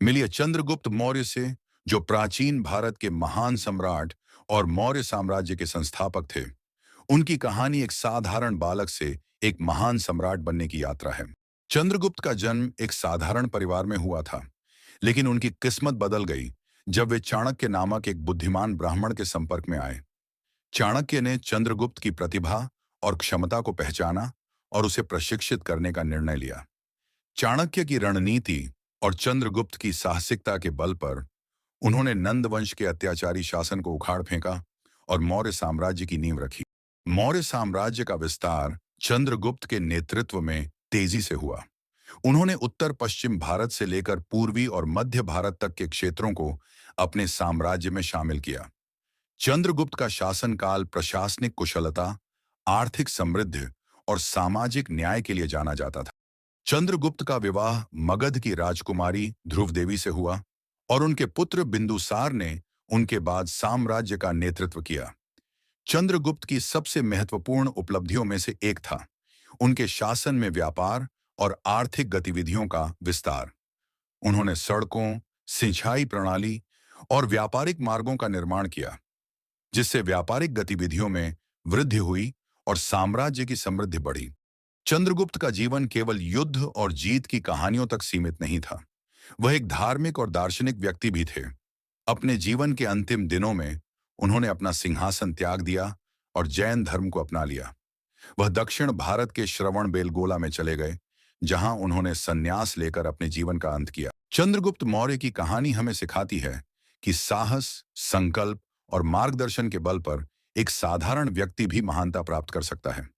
मिलिए चंद्रगुप्त मौर्य से, जो प्राचीन भारत के महान सम्राट और मौर्य साम्राज्य के संस्थापक थे। उनकी कहानी एक साधारण बालक से एक महान सम्राट बनने की यात्रा है। चंद्रगुप्त का जन्म एक साधारण परिवार में हुआ था, लेकिन उनकी किस्मत बदल गई जब वे चाणक्य नामक एक बुद्धिमान ब्राह्मण के संपर्क में आए। चाणक्य ने चंद्रगुप्त की प्रतिभा और क्षमता को पहचाना और उसे प्रशिक्षित करने का निर्णय लिया। चाणक्य की रणनीति और चंद्रगुप्त की साहसिकता के बल पर उन्होंने नंद वंश के अत्याचारी शासन को उखाड़ फेंका और मौर्य साम्राज्य की नींव रखी। मौर्य साम्राज्य का विस्तार चंद्रगुप्त के नेतृत्व में तेजी से हुआ। उन्होंने उत्तर पश्चिम भारत से लेकर पूर्वी और मध्य भारत तक के क्षेत्रों को अपने साम्राज्य में शामिल किया। चंद्रगुप्त का शासनकाल प्रशासनिक कुशलता, आर्थिक समृद्धि और सामाजिक न्याय के लिए जाना जाता था। चंद्रगुप्त का विवाह मगध की राजकुमारी ध्रुव देवी से हुआ और उनके पुत्र बिंदुसार ने उनके बाद साम्राज्य का नेतृत्व किया। चंद्रगुप्त की सबसे महत्वपूर्ण उपलब्धियों में से एक था उनके शासन में व्यापार और आर्थिक गतिविधियों का विस्तार। उन्होंने सड़कों, सिंचाई प्रणाली और व्यापारिक मार्गों का निर्माण किया, जिससे व्यापारिक गतिविधियों में वृद्धि हुई और साम्राज्य की समृद्धि बढ़ी। चंद्रगुप्त का जीवन केवल युद्ध और जीत की कहानियों तक सीमित नहीं था। वह एक धार्मिक और दार्शनिक व्यक्ति भी थे। अपने जीवन के अंतिम दिनों में उन्होंने अपना सिंहासन त्याग दिया और जैन धर्म को अपना लिया। वह दक्षिण भारत के श्रवण बेलगोला में चले गए, जहां उन्होंने संन्यास लेकर अपने जीवन का अंत किया। चंद्रगुप्त मौर्य की कहानी हमें सिखाती है कि साहस, संकल्प और मार्गदर्शन के बल पर एक साधारण व्यक्ति भी महानता प्राप्त कर सकता है।